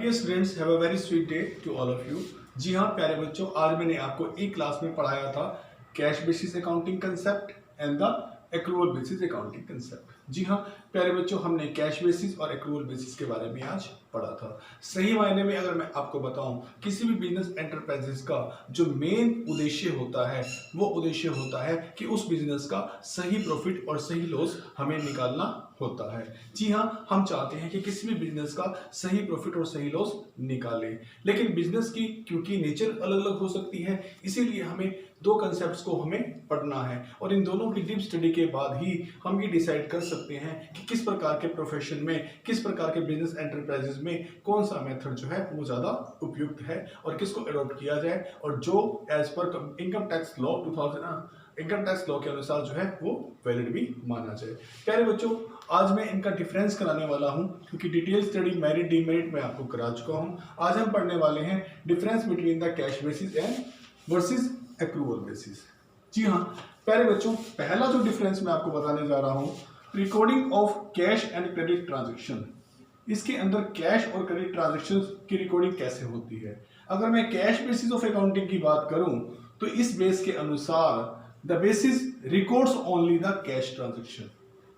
Dear students, have a very sweet day to all of you. जी हाँ प्यारे बच्चों, आज मैंने आपको एक क्लास में पढ़ाया था cash basis accounting concept and the accrual basis accounting concept. जी हाँ प्यारे बच्चों, हमने कैश बेसिस और एक्रूअल बेसिस के बारे में आज पढ़ा था। सही मायने में अगर मैं आपको बताऊं, किसी भी बिजनेस एंटरप्राइजेस का जो मेन उद्देश्य होता है वो उद्देश्य होता है कि उस बिजनेस का सही प्रॉफिट और सही लॉस हमें निकालना होता है। जी हाँ, हम चाहते हैं कि किसी भी बिजनेस का सही प्रॉफिट और सही लॉस निकाले, लेकिन बिजनेस की क्योंकि नेचर अलग अलग हो सकती है, इसीलिए हमें दो कंसेप्ट्स को हमें पढ़ना है और इन दोनों की डीप स्टडी के बाद ही हम ये डिसाइड कर सकते हैं कि किस प्रकार के प्रोफेशन में, किस प्रकार के बिजनेस एंटरप्राइजेस में कौन सा मेथड जो है वो ज्यादा उपयुक्त है और किसको अडॉप्ट किया जाए और जो as per income tax law के अनुसार जो है वो वैलिड भी माना जाए। प्यारे बच्चों, आज मैं इनका डिफरेंस कराने वाला हूं क्योंकि डिटेल स्टडी मेरिट डीमेरिट में आपको करा चुका हूं। आज हम पढ़ने वाले हैं difference between the cash basis and versus accrual basis. जी हाँ प्यारे बच्चों, पहला जो डिफरेंस मैं आपको बताने जा रहा हूं, recording of cash and credit transaction. इसके अंदर कैश और क्रेडिट ट्रांजेक्शन की रिकॉर्डिंग कैसे होती है। अगर मैं कैश बेसिस ऑफ अकाउंटिंग की बात करूं तो इस बेस के अनुसार the basis records only the cash transaction.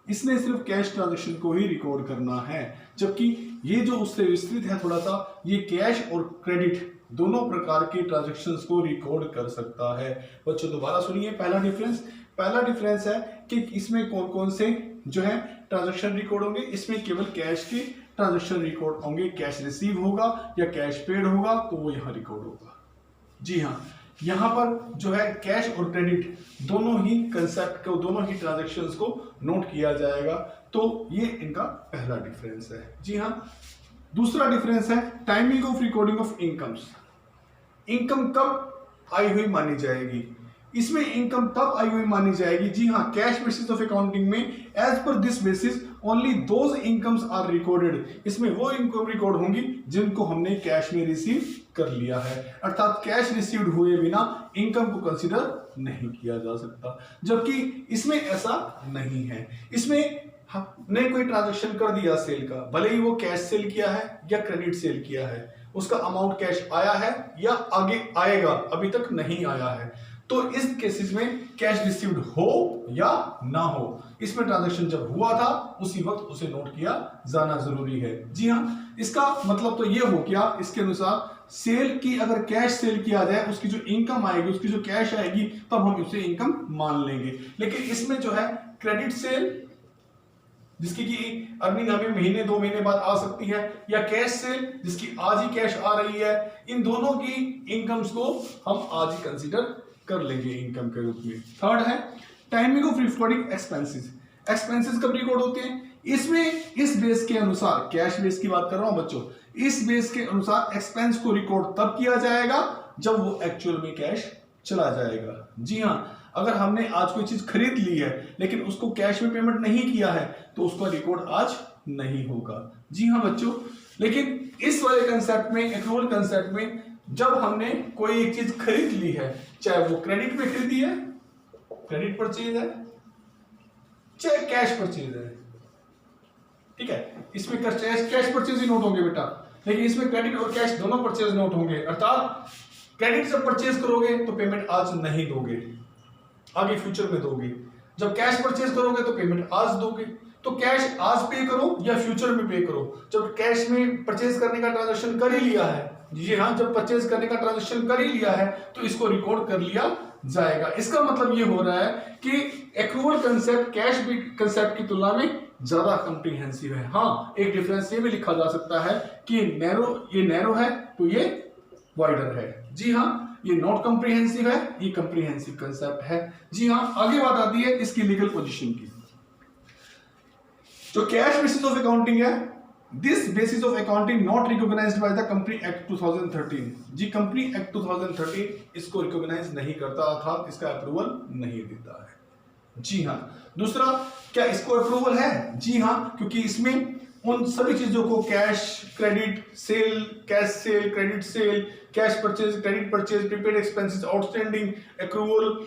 इसने सिर्फ कैश ट्रांजेक्शन को ही रिकॉर्ड करना है, जबकि ये जो उससे विस्तृत है थोड़ा सा, ये कैश और क्रेडिट दोनों प्रकार के ट्रांजेक्शन्स को रिकॉर्ड कर सकता है। बच्चों दोबारा सुनिए, पहला डिफरेंस है कि इसमें कौन कौन से जो है ट्रांजेक्शन रिकॉर्ड होंगे। इसमें केवल कैश के ट्रांजेक्शन रिकॉर्ड होंगे, कैश रिसीव होगा या कैश पेड होगा तो वो यहाँ रिकॉर्ड होगा। जी हाँ, यहाँ पर जो है कैश और क्रेडिट दोनों ही कंसेप्ट को, दोनों ही ट्रांजैक्शंस को नोट किया जाएगा। तो ये इनका पहला डिफरेंस है। जी हाँ, दूसरा डिफरेंस है timing of recording of incomes. Income कब आई हुई मानी जाएगी। इसमें इनकम तब आई हुई मानी जाएगी, जी हाँ, कैश बेसिस ऑफ अकाउंटिंग में as per this basis only those incomes are recorded. इसमें वो इनकम रिकॉर्ड होंगी जिनको हमने कैश में रिसीव कर लिया है, अर्थात कैश रिसीव्ड हुए बिना इनकम को कंसीडर नहीं किया जा सकता। जबकि इसमें ऐसा नहीं है। इसमें हमने कोई ट्रांजैक्शन कर दिया सेल का, भले ही वो कैश सेल किया है या क्रेडिट सेल किया है, उसका अमाउंट कैश आया है या आगे आएगा, अभी तक नहीं आया है, तो इस केसेस में कैश रिसीव्ड हो या ना हो, इसमें ट्रांजैक्शन जब हुआ था उसी वक्त उसे नोट किया जाना जरूरी है। जी हाँ, इसका मतलब तो ये हो गया, इसके अनुसार सेल की अगर कैश सेल किया जाए, उसकी जो इनकम आएगी, उसकी जो कैश आएगी, तब हम उसे इनकम मान लेंगे। लेकिन इसमें जो है क्रेडिट सेल जिसकी की अर्निंग हमें महीने 2 महीने बाद आ सकती है, या कैश सेल जिसकी आज ही कैश आ रही है, इन दोनों की इनकम्स को हम आज ही कंसीडर कर लेंगे इनकम के रूप में। थर्ड है timing of recording expenses. Expenses कब रिकॉर्ड होते हैं। इसमें इस बेस के अनुसार, कैश बेस की बात कर रहा हूं बच्चों, इस बेस के अनुसार एक्सपेंस को रिकॉर्ड तब किया जाएगा जब वो एक्चुअल में कैश चला जाएगा। जी हाँ, अगर हमने आज कोई चीज खरीद ली है लेकिन उसको कैश में पेमेंट नहीं किया है तो उसका रिकॉर्ड आज नहीं होगा। जी हाँ बच्चों, लेकिन इस वाले कंसेप्ट में, एक्रूअल कंसेप्ट में, जब हमने कोई एक चीज खरीद ली है, चाहे वो क्रेडिट में खरीदी है, क्रेडिट परचेज है, चाहे कैश परचेज है, ठीक है, इसमें कैश परचेज ही नोट होंगे बेटा, लेकिन इसमें क्रेडिट और कैश दोनों परचेज नोट होंगे। अर्थात क्रेडिट जब परचेज करोगे तो पेमेंट आज नहीं दोगे, आगे फ्यूचर में दोगे। जब कैश परचेज करोगे तो पेमेंट आज दोगे। तो कैश आज पे करो या फ्यूचर में पे करो। जब कैश में परचेज करने का ट्रांजैक्शन कर ही लिया है, जी हाँ, जब परचेज करने का ट्रांजैक्शन कर ही लिया है तो इसको रिकॉर्ड कर लिया जाएगा। इसका मतलब ये हो रहा है कि एक्रूअल कंसेप्ट कैश कंसेप्ट की तुलना में ज्यादा कॉम्प्रिहेंसिव है। हाँ, एक डिफरेंस ये भी लिखा जा सकता है कि ये नैरो है तो ये वाइडर है। जी हाँ, ये नॉट कॉम्प्रिहेंसिव है, ये कॉम्प्रिहेंसिव कंसेप्ट है। जी हाँ, आगे बात आती है इसकी लीगल पोजीशन की। जो कैश बेसिस ऑफ अकाउंटिंग है, this basis of accounting not recognised by the company act 2013। जी, कंपनी एक्ट 2013 इसको रिकॉग्नाइज नहीं करता, अर्थात इसका अप्रूवल नहीं देता है। जी हाँ, दूसरा, क्या इसको अप्रूवल है। जी हाँ, क्योंकि इसमें उन सभी चीजों को cash, credit sale, cash sale, credit sale, cash purchase, credit purchase, prepaid expenses, outstanding, accrual,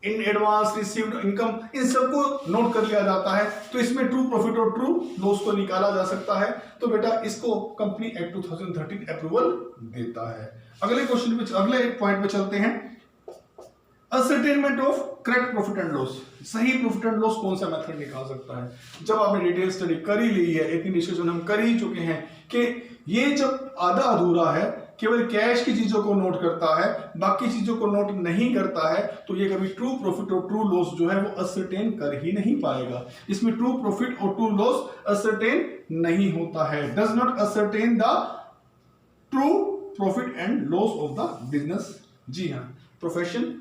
in advance received income, इन सबको नोट कर लिया जाता है। तो इसमें ट्रू प्रॉफिट और ट्रू लॉस को निकाला जा सकता है। तो बेटा इसको कंपनी एक्ट 2013 अप्रूवल देता है। अगले क्वेश्चन पे, अगले पॉइंट पे चलते हैं। Ascertainment of correct profit and loss, सही प्रॉफिट एंड लॉस कौन सा मेथड निकाल सकता है? जब आपने डिटेल स्टडी कर ही ली है, इतनी डिस्कशन हम कर ही चुके हैं कि ये जब आधा अधूरा है, केवल कैश की चीजों को नोट करता है, बाकी चीजों को नोट नहीं करता है, तो ये कभी ट्रू प्रॉफिट और ट्रू लॉस जो है वो असर्टेन कर ही नहीं पाएगा। इसमें ट्रू प्रॉफिट और ट्रू लॉस असर्टेन नहीं होता है, does not ascertain the true profit and loss of the business. जी हाँ, प्रोफेशन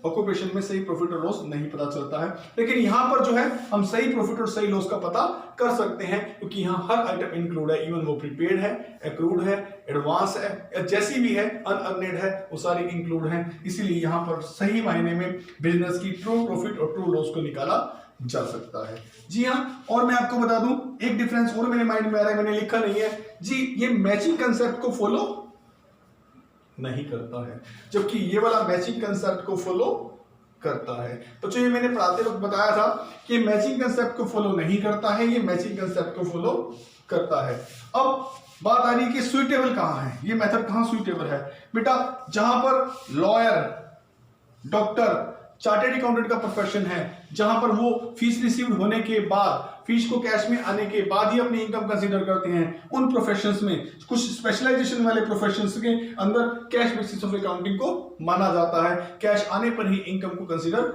ऑक्यूपेशन में सही प्रॉफिट और लॉस नहीं पता चलता है, लेकिन यहां पर जो है हम सही प्रॉफिट और सही लॉस का पता कर सकते हैं, क्योंकि यहां हर आइटम इंक्लूड है, इवन वो प्रीपेड है, एक्रूड है, एडवांस है, या जैसी भी है, अनअर्नेड है, वो सारी इंक्लूड है। इसीलिए यहां पर सही मायने में बिजनेस की ट्रू प्रॉफिट और ट्रू लॉस को निकाला जा सकता है। जी हाँ, और मैं आपको बता दूं एक डिफरेंस और मेरे माइंड में आ रहा है, मैंने लिखा नहीं है जी, ये मैचिंग कंसेप्ट को फॉलो नहीं करता है, जबकि ये वाला मैचिंग कंसेप्ट को फॉलो करता है। तो जो ये मैंने पढ़ाते वक्त बताया था कि मैचिंग कंसेप्ट को फॉलो नहीं करता है, ये मैचिंग कंसेप्ट को फॉलो करता है। अब बात आ रही है कि सुइटेबल कहां है, ये मेथड कहां सुइटेबल है? बेटा जहां पर लॉयर, डॉक्टर, चार्टेड अकाउंटेंट का प्रोफेशन है, जहां पर वो फीस रिसीव होने के बाद, फीस को कैश में आने के बाद ही अपनी इनकम कंसीडर करते हैं, उन प्रोफेशंस में, कुछ स्पेशलाइजेशन वाले प्रोफेशंस के अंदर कैश बेसिस ऑफ अकाउंटिंग को माना जाता है, कैश आने पर ही इनकम को कंसीडर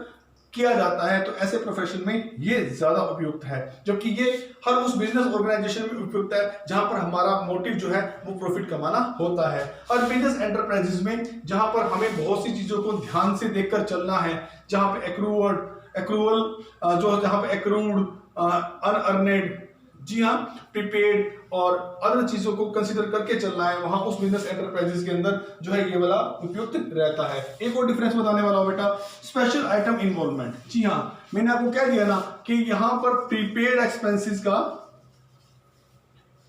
किया जाता है। तो ऐसे प्रोफेशन में ये ज्यादा उपयुक्त है, जबकि ये हर उस बिजनेस ऑर्गेनाइजेशन में उपयुक्त है जहां पर हमारा मोटिव जो है वो प्रॉफिट कमाना होता है। हर बिजनेस एंटरप्राइजेस में जहां पर हमें बहुत सी चीजों को ध्यान से देखकर चलना है, जहां पे एक्रूवल जो जहां पे एक्रूड, अनअर्नेड, जी हाँ, प्रीपेड और अदर चीजों को कंसीडर करके चलना है, वहां उस बिजनेस एंटरप्राइजेस के अंदर जो है ये वाला उपयुक्त रहता है। एक और डिफरेंस बताने वाला हूं बेटा, स्पेशल आइटम इन्वॉल्वमेंट। जी हाँ, मैंने आपको कह दिया ना कि यहां पर प्रीपेड एक्सपेंसेस का,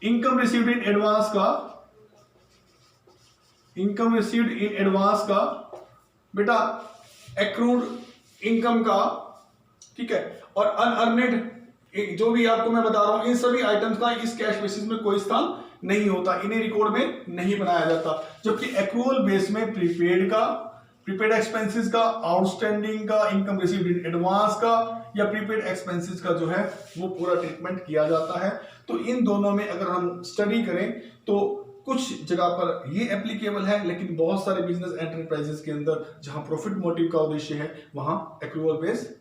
इनकम रिसीव्ड इन एडवांस का, बेटा एक्रूड इनकम का, ठीक है, और अनअर्नेड जो भी आपको मैं बता रहा हूं, इन सभी आइटम्स का इस कैश बेसिस में कोई स्थान नहीं होता, इन्हें रिकॉर्ड में नहीं बनाया जाता। जबकि एक्रूअल बेस में प्रीपेड एक्सपेंसेस का, आउटस्टैंडिंग का, इनकम रिसीव्ड इन एडवांस का या प्रीपेड एक्सपेंसेस का जो है वो पूरा ट्रीटमेंट किया जाता है। तो इन दोनों में अगर हम स्टडी करें तो कुछ जगह पर ये एप्लीकेबल है, लेकिन बहुत सारे बिजनेस एंटरप्राइजेस के अंदर जहां प्रॉफिट मोटिव का उद्देश्य है वहां एक्रूअल बेस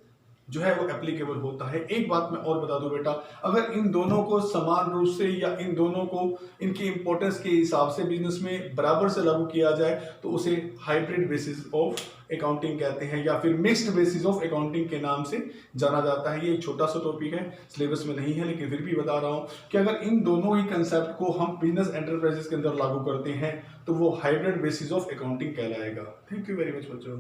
जो है वो एप्लीकेबल होता है। एक बात मैं और बता दूं बेटा, अगर इन दोनों को समान रूप से या इन दोनों को इनकी इंपॉर्टेंस के हिसाब से बिजनेस में बराबर से लागू किया जाए तो उसे हाइब्रिड बेसिस ऑफ अकाउंटिंग कहते हैं, या फिर मिक्स्ड बेसिस ऑफ अकाउंटिंग के नाम से जाना जाता है। ये एक छोटा सा टॉपिक है, सिलेबस में नहीं है, लेकिन फिर भी बता रहा हूं कि अगर इन दोनों ही कंसेप्ट को हम बिजनेस एंटरप्राइजेस के अंदर लागू करते हैं तो वो हाइब्रिड बेसिस ऑफ अकाउंटिंग कहलाएगा। थैंक यू वेरी मच बच्चों।